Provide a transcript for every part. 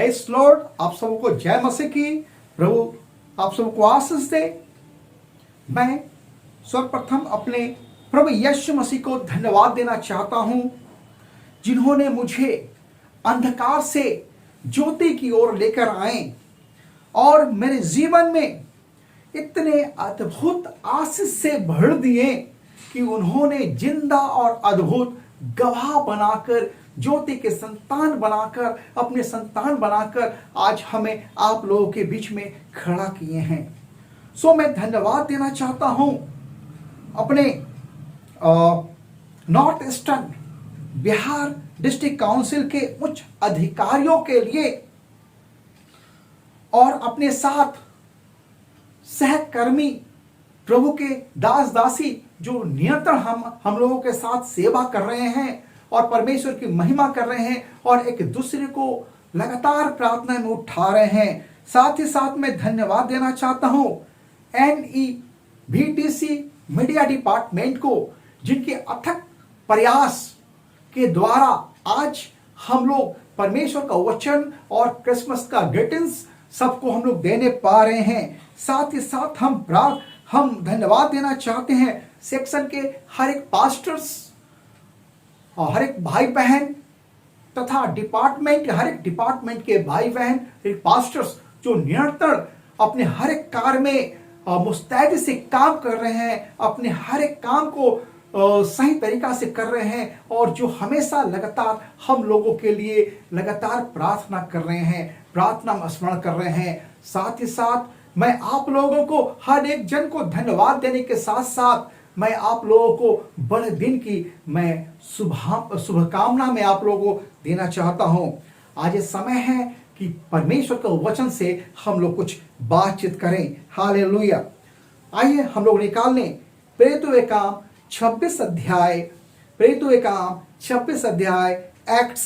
Praise Lord. आप सबको जय मसीह की। प्रभु आप सबको आशीष दे। मैं सर्वप्रथम अपने प्रभु यीशु मसीह को धन्यवाद देना चाहता हूं, जिन्होंने मुझे अंधकार से ज्योति की ओर लेकर आए और मेरे जीवन में इतने अद्भुत आशीष से भर दिए कि उन्होंने जिंदा और अद्भुत गवाह बनाकर, ज्योति के संतान बनाकर, अपने संतान बनाकर आज हमें आप लोगों के बीच में खड़ा किए हैं। सो मैं धन्यवाद देना चाहता हूं अपने north eastern Bihar district council के उच्च अधिकारियों के लिए और अपने साथ सहकर्मी प्रभु के दास दासी जो निरंतर हम लोगों के साथ सेवा कर रहे हैं और परमेश्वर की महिमा कर रहे हैं और एक दूसरे को लगातार प्रार्थना में उठा रहे हैं। साथ ही साथ मैं धन्यवाद देना चाहता हूं NEBTC मीडिया डिपार्टमेंट को, जिनके अथक प्रयास के द्वारा आज हम लोग परमेश्वर का वचन और क्रिसमस का ग्रीटिंग्स सबको हम लोग देने पा रहे हैं। साथ ही साथ हम धन्यवाद देना चाहते हैं सेक्शन के हर एक पास्टर्स और हर एक भाई बहन तथा डिपार्टमेंट, हर एक डिपार्टमेंट के भाई बहन, एक पास्टर्स जो निरंतर अपने हर एक कार्य में मुस्तैदी से काम कर रहे हैं, अपने हर एक काम को सही तरीका से कर रहे हैं और जो हमेशा लगातार हम लोगों के लिए लगातार प्रार्थना कर रहे हैं, प्रार्थना में स्मरण कर रहे हैं। साथ ही साथ मैं आप लोगों को हर एक जन को धन्यवाद देने के साथ साथ मैं आप लोगों को बड़े दिन की मैं शुभकामना में आप लोगों को देना चाहता हूं। आज ये समय है कि परमेश्वर के वचन से हम लोग कुछ बातचीत करें। हालेलुया। आइए हम लोग निकाल लें प्रेरितों के काम 26 अध्याय, प्रेरितों के काम 26 अध्याय, एक्ट्स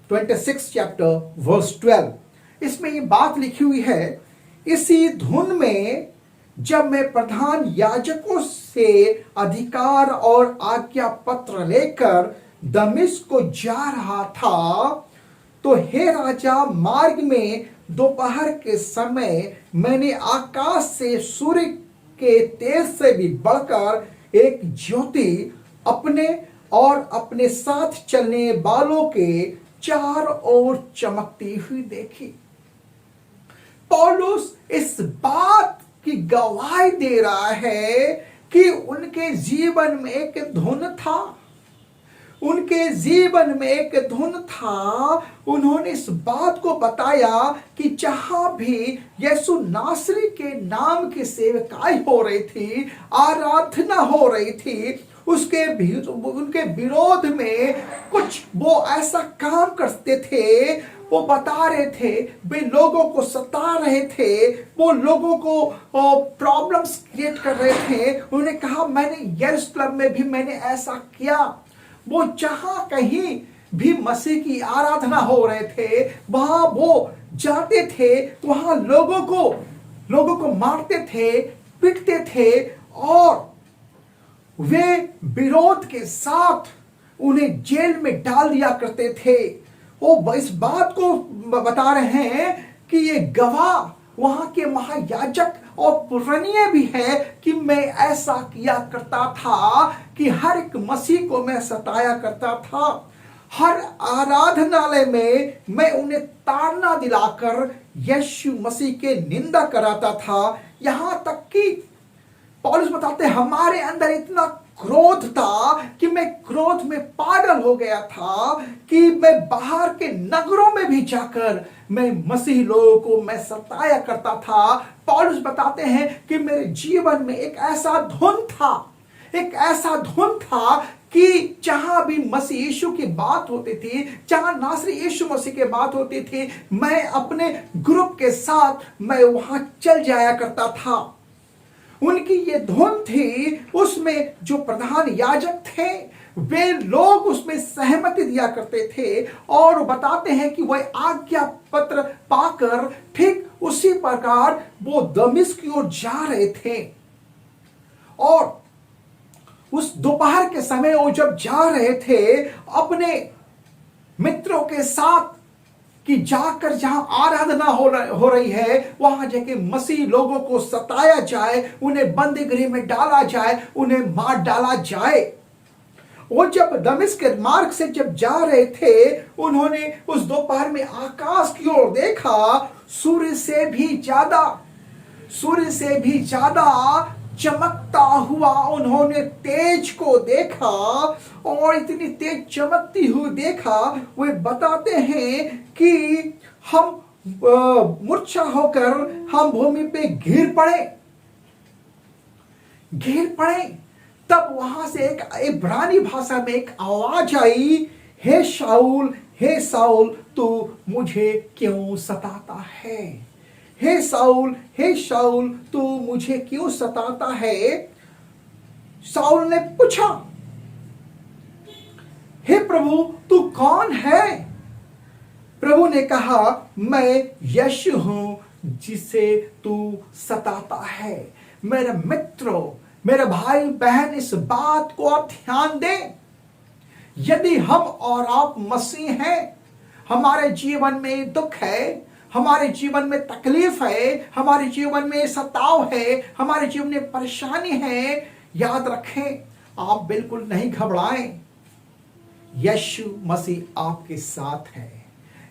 26 चैप्टर वर्स 12। इसमें ये बात लिखी हुई है, इसी धुन में जब मैं प्रधान याजकों से अधिकार और आज्ञा पत्र लेकर दमिश्क को जा रहा था, तो हे राजा, मार्ग में दोपहर के समय मैंने आकाश से सूर्य के तेज से भी बढ़कर एक ज्योति अपने और अपने साथ चलने वालों के चारों ओर चमकती हुई देखी। पौलुस इस बात की गवाही दे रहा है कि उनके जीवन में एक धुन था, उनके जीवन में एक धुन था। उन्होंने इस बात को बताया कि जहां भी यीशु नासरी के नाम की सेवकाई हो रही थी, आराधना हो रही थी, उनके विरोध में कुछ वो ऐसा काम करते थे, वो बता रहे थे, वे लोगों को सता रहे थे, वो लोगों को प्रॉब्लम्स क्रिएट कर रहे थे। उन्होंने कहा मैंने यरूशलेम में भी मैंने ऐसा किया। वो जहां कहीं भी मसीह की आराधना हो रहे थे, वहां वो जाते थे, वहां लोगों को मारते थे, पीटते थे और वे विरोध के साथ उन्हें जेल में डाल दिया करते थे। वो इस बात को बता रहे हैं कि ये गवाह वहां के महायाजक और पुरानिये भी है कि मैं ऐसा किया करता था कि हर एक मसीह को मैं सताया करता था। हर आराधनालय में मैं उन्हें ताड़ना दिलाकर यीशु मसीह के निंदा कराता था। यहां तक कि पौलुस बताते हमारे अंदर इतना क्रोध था कि मैं क्रोध में पागल हो गया था कि मैं बाहर के नगरों में भी जाकर मैं मसीह लोगों को मैं सताया करता था। पौलुस बताते हैं कि मेरे जीवन में एक ऐसा धुन था कि जहां भी मसीह यीशु की बात होती थी, जहां नासरी यीशु मसीह की बात होती थी, मैं अपने ग्रुप के साथ मैं वहां चल जाया करता था। उनकी ये धुन थी, उसमें जो प्रधान याजक थे वे लोग उसमें सहमति दिया करते थे और बताते हैं कि वह आज्ञा पत्र पाकर ठीक उसी प्रकार वो दमिश्क की ओर जा रहे थे। और उस दोपहर के समय वो जब जा रहे थे अपने मित्रों के साथ कि जाकर जहां आराधना हो रही है वहां जाके मसीह लोगों को सताया जाए, उन्हें बंदीगृह में डाला जाए, उन्हें मार डाला जाए। वो जब दमिश्क के मार्ग से जब जा रहे थे, उन्होंने उस दोपहर में आकाश की ओर देखा, सूर्य से भी ज्यादा चमकता हुआ उन्होंने तेज को देखा, और इतनी तेज चमकती हुई देखा, वे बताते हैं कि हम मूर्छा होकर हम भूमि पे गिर पड़े। तब वहां से एक इब्रानी भाषा में एक आवाज आई, हे शाऊल तू मुझे क्यों सताता है? हे शाऊल तू मुझे क्यों सताता है? शाऊल ने पूछा, हे प्रभु तू कौन है? प्रभु ने कहा, मैं यीशु हूं जिसे तू सताता है। मेरे मित्रों, मेरे भाई बहन, इस बात को आप ध्यान दें। यदि हम और आप मसीह हैं, हमारे जीवन में दुख है, हमारे जीवन में तकलीफ है, हमारे जीवन में सताव है, हमारे जीवन में परेशानी है, याद रखें, आप बिल्कुल नहीं घबराएं। यीशु मसीह आपके साथ है।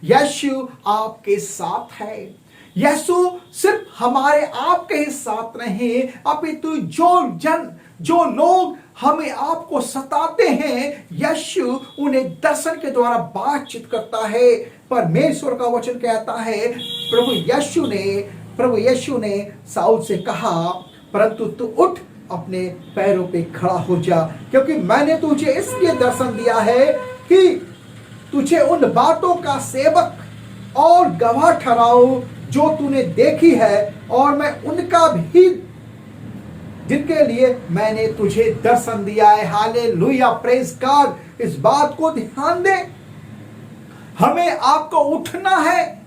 यीशु आपके साथ है। यीशु सिर्फ हमारे आपके ही साथ नहीं, अपितु जो लोग हमें आपको सताते हैं, यीशु उन्हें दर्शन के द्वारा बातचीत करता है। परमेश्वर का वचन कहता है, प्रभु यीशु ने साउल से कहा, परंतु तू उठ, अपने पैरों पे खड़ा हो जा, क्योंकि मैंने तुझे इसलिए दर्शन दिया है कि तुझे उन बातों का सेवक और गवाह ठहराऊं जो तूने देखी है, और मैं उनका भी जिनके लिए मैंने तुझे दर्शन दिया है। Hallelujah, praise God. इस बात को ध्यान दें, हमें आपको उठना है,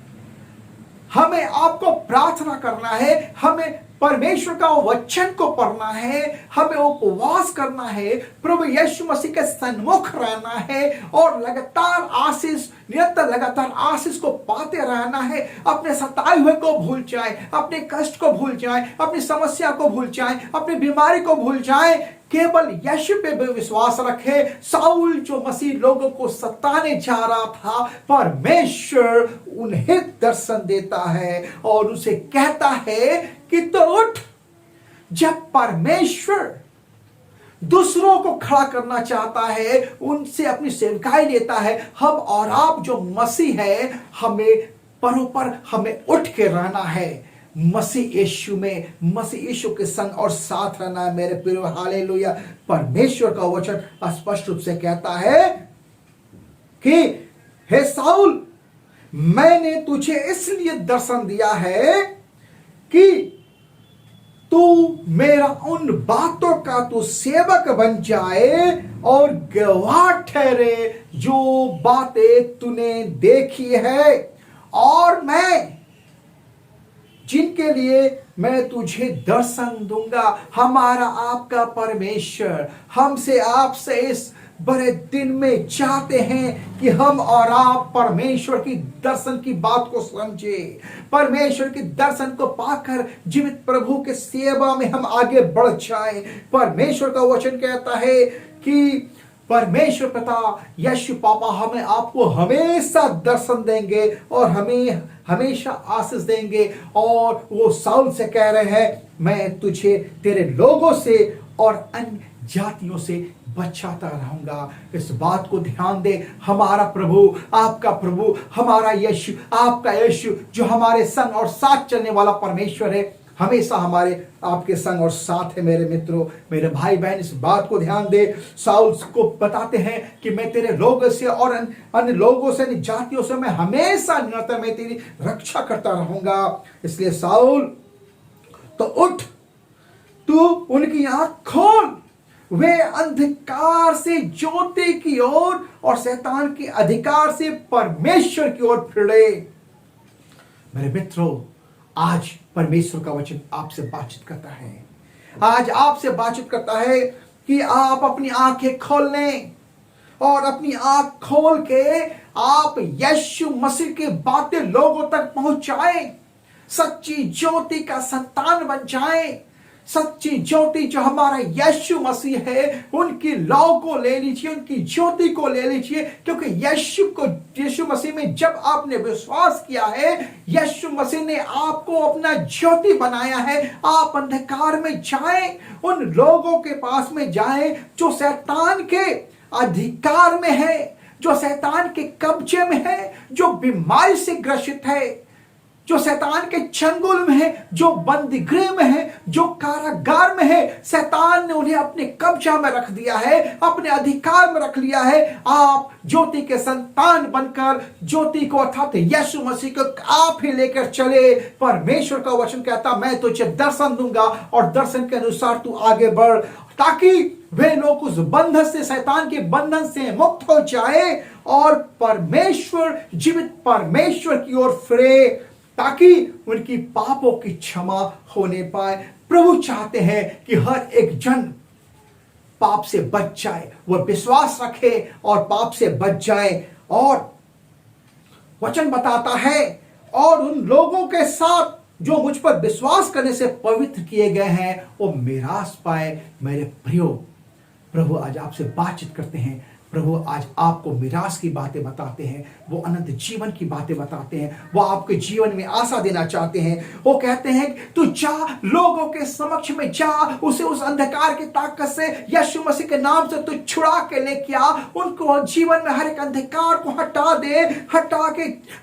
हमें आपको प्रार्थना करना है, हमें परमेश्वर का वचन को पढ़ना है, हमें उपवास करना है, प्रभु यीशु मसीह के सन्मुख रहना है, और निरंतर लगातार आशीष को पाते रहना है। अपने सताए हुए को भूल जाए, अपने कष्ट को भूल जाए, अपनी समस्या को भूल जाए, अपनी बीमारी को भूल जाए, केवल यीशु पे भी विश्वास रखे। साउल जो मसीह लोगों को सताने जा रहा था, परमेश्वर उन्हें दर्शन देता है और उसे कहता है कि तो उठ। जब परमेश्वर दूसरों को खड़ा करना चाहता है, उनसे अपनी सेवकाई लेता है, हम और आप जो मसीह है, हमें परों पर हमें उठ के रहना है, मसीह यीशु के संग और साथ रहना है। मेरे प्रिय, हालेलुया। परमेश्वर का वचन स्पष्ट रूप से कहता है कि हे साउल, मैंने तुझे इसलिए दर्शन दिया है कि तू मेरा उन बातों का तू सेवक बन जाए और गवाह ठहरे जो बातें तूने देखी है, और मैं जिनके लिए मैं तुझे दर्शन दूंगा। हमारा आपका परमेश्वर हमसे आपसे इस बड़े दिन में चाहते हैं कि हम और आप परमेश्वर की दर्शन की बात को समझे, परमेश्वर के दर्शन को पाकर जीवित प्रभु के सेवा में हम आगे बढ़ जाएं। परमेश्वर का वचन कहता है कि परमेश्वर पिता यीशु पापा हमें आपको हमेशा दर्शन देंगे और हमें हमेशा आशीष देंगे। और वो साउल से कह रहे हैं, मैं तुझे तेरे लोगों से और अन्य जातियों से बचाता रहूंगा। इस बात को ध्यान दे, हमारा प्रभु, आपका प्रभु, हमारा यीशु, आपका यीशु, जो हमारे संग और साथ चलने वाला परमेश्वर है, हमेशा हमारे आपके संग और साथ है। मेरे मित्रों, मेरे भाई बहन, इस बात को ध्यान दे। साउल को बताते हैं कि मैं तेरे लोगों से और अन्य लोगों से, अन्य जातियों से मैं हमेशा निरंतर मैं तेरी रक्षा करता रहूंगा। इसलिए साउल, तो उठ, तू उनकी आंख खोल, वे अंधकार से ज्योति की ओर और शैतान के अधिकार से परमेश्वर की ओर फिरे। मेरे मित्रों, आज परमेश्वर का वचन आपसे बातचीत करता है, आज आपसे बातचीत करता है कि आप अपनी आंखें खोल लें, और अपनी आंख खोल के आप यीशु मसीह की बातें लोगों तक पहुंचाएं, सच्ची ज्योति का संतान बन जाएं। सच्ची ज्योति जो हमारा यीशु मसीह है, उनकी लौ को ले लीजिए, उनकी ज्योति को ले लीजिए, क्योंकि यीशु मसीह में जब आपने विश्वास किया है, यीशु मसीह ने आपको अपना ज्योति बनाया है। आप अंधकार में जाएं, उन लोगों के पास में जाएं जो शैतान के अधिकार में है, जो शैतान के कब्जे में है, जो बीमारी से ग्रसित है, जो शैतान के चंगुल में है, जो बंदीगृह में है, जो कारागार में है। शैतान ने उन्हें अपने कब्जा में रख दिया है, अपने अधिकार में रख लिया है। आप ज्योति के संतान बनकर ज्योति को अर्थात यीशु मसीह को आप ही लेकर चले। परमेश्वर का वचन कहता, मैं तुझे दर्शन दूंगा और दर्शन के अनुसार तू आगे बढ़, ताकि वे लोग उस बंधन से, शैतान के बंधन से मुक्त हो जाए और परमेश्वर, जीवित परमेश्वर की ओर फिरे, ताकि उनकी पापों की क्षमा होने पाए। प्रभु चाहते हैं कि हर एक जन पाप से बच जाए, वह विश्वास रखे और पाप से बच जाए। और वचन बताता है, और उन लोगों के साथ जो मुझ पर विश्वास करने से पवित्र किए गए हैं, वो मिरास पाए। मेरे प्रियो, प्रभु आज आपसे बातचीत करते हैं। प्रभु आज आपको मिरास की बातें बताते हैं, वो अनंत जीवन की बातें बताते हैं, वो आपके जीवन में आशा देना चाहते हैं। वो कहते हैं तू जा, लोगों के समक्ष में जा, उसे उस अंधकार की ताकत से, यीशु मसीह के नाम से तू छुड़ा के लेके आ। उनको जीवन में हर एक अंधकार को हटा दे।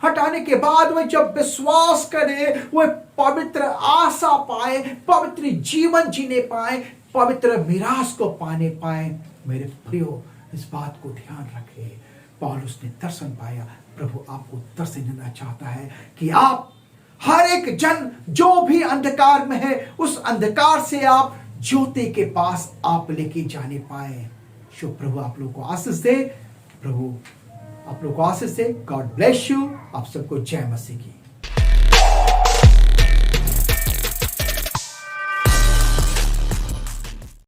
हटाने के बाद वे जब विश्वास करे, वे पवित्र आशा पाए, पवित्र जीवन जीने पाए, पवित्र मिरास को पाने पाए। मेरे प्रियो, इस बात को ध्यान रखें। पौलुस ने दर्शन पाया, प्रभु आपको दर्शन देना चाहता है कि आप हर एक जन जो भी अंधकार में है, उस अंधकार से आप ज्योति के पास आप लेके जाने पाए। शुभ प्रभु आप लोगों को आशीष दे। प्रभु आप लोगों को आशीष दे। God bless you. आप सबको जय मसीह की।